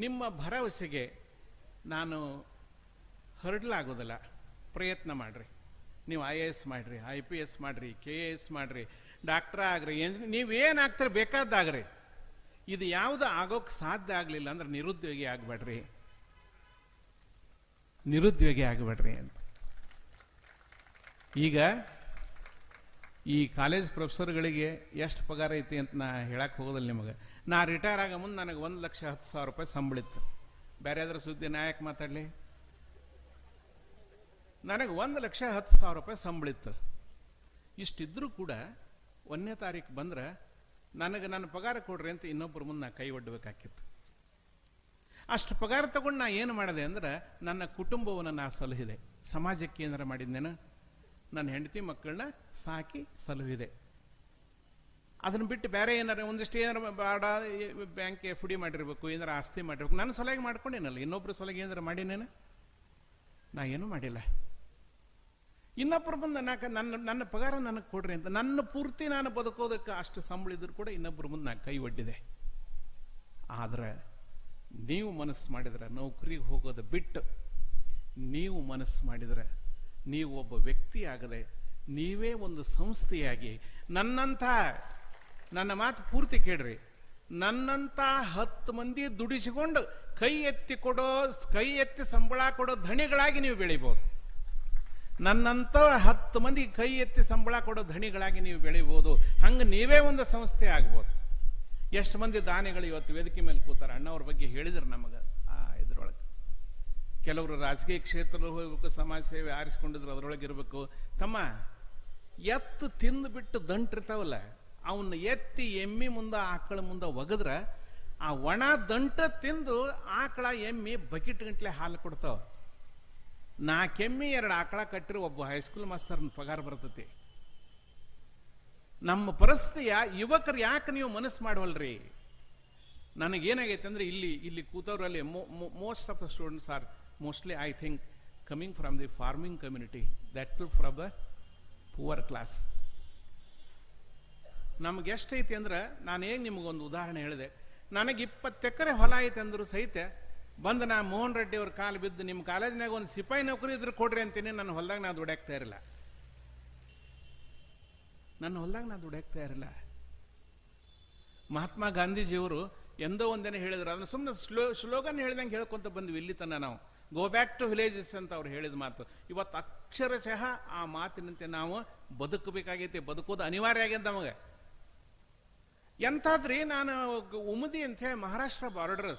ನಿಮ್ಮ ಭರವಸೆಗೆ ನಾನು ಹರಡಲಾಗೋದಿಲ್ಲ. ಪ್ರಯತ್ನ ಮಾಡಿರಿ. ನೀವು IAS ಮಾಡಿರಿ, IPS ಮಾಡಿರಿ, KAS ಮಾಡಿರಿ, ಡಾಕ್ಟರ್ ಆಗ್ರಿ, ನೀವೇನಾಗ್ತೀರಿ ಬೇಕಾದಾಗ್ರಿ. ಇದು ಯಾವುದು ಆಗೋಕ್ಕೆ ಸಾಧ್ಯ ಆಗಲಿಲ್ಲ ಅಂದ್ರೆ ನಿರುದ್ಯೋಗಿ ಆಗಬೇಡ್ರಿ, ನಿರುದ್ಯೋಗಿ ಆಗಬೇಡ್ರಿ ಅಂತ. ಈಗ ಈ ಕಾಲೇಜ್ ಪ್ರೊಫೆಸರ್ಗಳಿಗೆ ಎಷ್ಟು ಪಗಾರ ಐತಿ ಅಂತ ನಾ ಹೇಳಕ್ಕೆ ಹೋಗೋದಿಲ್ಲ ನಿಮಗೆ. ನಾ ರಿಟೈರ್ ಆಗೋ ಮುಂದೆ ನನಗೆ 1,10,000 ರೂಪಾಯಿ ಸಂಬಳಿತ್ತು. ಬೇರೆ ಯಾವ್ದಾರ ಸುದ್ದಿ ನಾಯಕ್ ಮಾತಾಡಲಿ. ನನಗೆ 1,10,000 ರೂಪಾಯಿ ಸಂಬಳಿತ್ತು. ಇಷ್ಟಿದ್ರೂ ಕೂಡ 1ನೇ ತಾರೀಕು ಬಂದ್ರೆ ನನಗೆ ನನ್ನ ಪಗಾರ ಕೊಡ್ರಿ ಅಂತ ಇನ್ನೊಬ್ಬರ ಮುಂದೆ ನಾ ಕೈ ಒಡ್ಡಬೇಕಾಗಿತ್ತು. ಅಷ್ಟು ಪಗಾರ ತಗೊಂಡು ನಾ ಏನು ಮಾಡಿದೆ ಅಂದ್ರೆ ನನ್ನ ಕುಟುಂಬವನ್ನು ನಾ ಸಲಹಿದೆ. ಸಮಾಜಕ್ಕೆ ಏನಾರ ಮಾಡಿದ್ದೇನೆ, ನನ್ನ ಹೆಂಡತಿ ಮಕ್ಕಳನ್ನ ಸಾಕಿ ಸಲಹಿದೆ. ಅದನ್ನು ಬಿಟ್ಟು ಬೇರೆ ಏನಾರ ಒಂದಿಷ್ಟು ಏನಾರ ಬಾಡ ಬ್ಯಾಂಕ್ FD ಮಾಡಿರ್ಬೇಕು, ಏನಾರ ಆಸ್ತಿ ಮಾಡಿರ್ಬೇಕು. ನನ್ನ ಸಲಹೆ ಮಾಡ್ಕೊಂಡೇನಲ್ಲ, ಇನ್ನೊಬ್ಬರ ಸಲಹೆ ಏನಾರ ಮಾಡಿನೇನು? ನಾ ಏನೂ ಮಾಡಿಲ್ಲ. ಇನ್ನೊಬ್ಬರು ಬಂದು ನನ್ನ ಪಗಾರ ನನಗೆ ಕೊಡ್ರಿ ಅಂತ ನನ್ನ ಪೂರ್ತಿ ನಾನು ಬದುಕೋದಕ್ಕೆ ಅಷ್ಟು ಸಂಬಳ ಇದ್ರು ಕೂಡ ಇನ್ನೊಬ್ಬರ ಮುಂದೆ ನಾ ಕೈ ಒಡ್ಡಿದೆ. ಆದ್ರೆ ನೀವು ಮನಸ್ಸು ಮಾಡಿದ್ರೆ, ನೌಕರಿಗೆ ಹೋಗೋದು ಬಿಟ್ಟು ನೀವು ಮನಸ್ಸು ಮಾಡಿದ್ರೆ, ನೀವು ಒಬ್ಬ ವ್ಯಕ್ತಿ ಆಗದೆ ನೀವೇ ಒಂದು ಸಂಸ್ಥೆಯಾಗಿ ನನ್ನ ಮಾತು ಪೂರ್ತಿ ಕೇಳ್ರಿ, ನನ್ನಂತ 10 ಮಂದಿ ದುಡಿಸಿಕೊಂಡು ಕೈ ಎತ್ತಿ ಸಂಬಳ ಕೊಡೋ ಧಣಿಗಳಾಗಿ ನೀವು ಬೆಳಿಬಹುದು. ನನ್ನಂತ 10 ಮಂದಿ ಕೈ ಎತ್ತಿ ಸಂಬಳ ಕೊಡೋ ಧಣಿಗಳಾಗಿ ನೀವು ಬೆಳಿಬಹುದು. ಹಂಗೆ ನೀವೇ ಒಂದು ಸಂಸ್ಥೆ ಆಗ್ಬೋದು. ಎಷ್ಟು ಮಂದಿ ದಾನಿಗಳು ಇವತ್ತು ವೇದಿಕೆ ಮೇಲೆ ಕೂತಾರ. ಅಣ್ಣವ್ರ ಬಗ್ಗೆ ಹೇಳಿದ್ರು ನಮಗೆ ಇದ್ರೊಳಗೆ. ಕೆಲವರು ರಾಜಕೀಯ ಕ್ಷೇತ್ರದಲ್ಲಿ ಹೋಗ್ಬೇಕು, ಸಮಾಜ ಸೇವೆ ಆರಿಸ್ಕೊಂಡಿದ್ರು, ಅದರೊಳಗೆ ಇರಬೇಕು. ತಮ್ಮ ಎತ್ತು ತಿಂದು ಬಿಟ್ಟು ದಂಟಿರ್ತಾವಲ್ಲ, ಅವನ್ನ ಎತ್ತಿ ಎಮ್ಮಿ ಮುಂದೆ ಆಕಳ ಮುಂದೆ ಒಗದ್ರ ಆ ಒಣ ದಂಟ ತಿಂದು ಆಕಳ ಎಮ್ಮಿ ಬಕೆಟ್ ಗಂಟ್ಲೆ ಹಾಲು ಕೊಡ್ತಾವ. 4 ಎಮ್ಮಿ 2 ಆಕಳ ಕಟ್ಟಿರೋ ಒಬ್ಬ ಹೈಸ್ಕೂಲ್ ಮಾಸ್ತರ್ನ ಪಗಾರ ಬರ್ತತಿ. ನಮ್ಮ ಪರಿಸ್ಥಿತಿಯ ಯುವಕರು ಯಾಕೆ ನೀವು ಮನಸ್ಸು ಮಾಡವಲ್ರಿ? ನನಗೇನಾಗೈತೆ ಅಂದ್ರೆ ಇಲ್ಲಿ ಕೂತವರಲ್ಲಿ most of the students are mostly I think coming from the farming community, that too from the poor class. ನಮ್ಗೆ ಎಷ್ಟೈತಿ ಅಂದ್ರೆ, ನಾನು ಹೇಗೆ ನಿಮಗೊಂದು ಉದಾಹರಣೆ ಹೇಳಿದೆ. ನನಗೆ 20 ಎಕರೆ ಹೊಲ ಐತೆ ಅಂದ್ರು ಸಹಿತ ಬಂದು ನಾ ಮೋಹನ್ ರೆಡ್ಡಿ ಅವ್ರ ಕಾಲು ಬಿದ್ದು ನಿಮ್ಮ ಕಾಲೇಜ್ನಾಗ ಒಂದು ಸಿಪಾಯಿ ನೌಕರಿ ಇದ್ರೆ ಕೊಡ್ರಿ ಅಂತೀನಿ. ನನ್ನ ಹೊಲದಾಗ ನಾ ದುಡ್ಯಾಕ್ತಾ ಇರಲಿಲ್ಲ. ಮಹಾತ್ಮ ಗಾಂಧೀಜಿಯವರು ಎಂದೋ ಒಂದೇನೆ ಹೇಳಿದ್ರು. ಅದನ್ನ ಸುಮ್ಮನೆ ಸ್ಲೋಗನ್ ಹೇಳ್ದಂಗೆ ಹೇಳ್ಕೊಂತ ಬಂದ್ವಿ ಇಲ್ಲಿ ತನ ನಾವು. ಗೋ ಬ್ಯಾಕ್ ಟು ವಿಲೇಜಸ್ ಅಂತ ಅವ್ರು ಹೇಳಿದ ಮಾತು ಇವತ್ತು ಅಕ್ಷರಶಃ ಆ ಮಾತಿನಂತೆ ನಾವು ಬದುಕಬೇಕಾಗೈತಿ. ಬದುಕೋದು ಅನಿವಾರ್ಯ ಆಗ್ಯದ ನಮಗೆ. ಎಂತಾದ್ರಿ, ನಾನು ಉಮದಿ ಅಂತ ಹೇಳಿ ಮಹಾರಾಷ್ಟ್ರ ಬಾರ್ಡರ್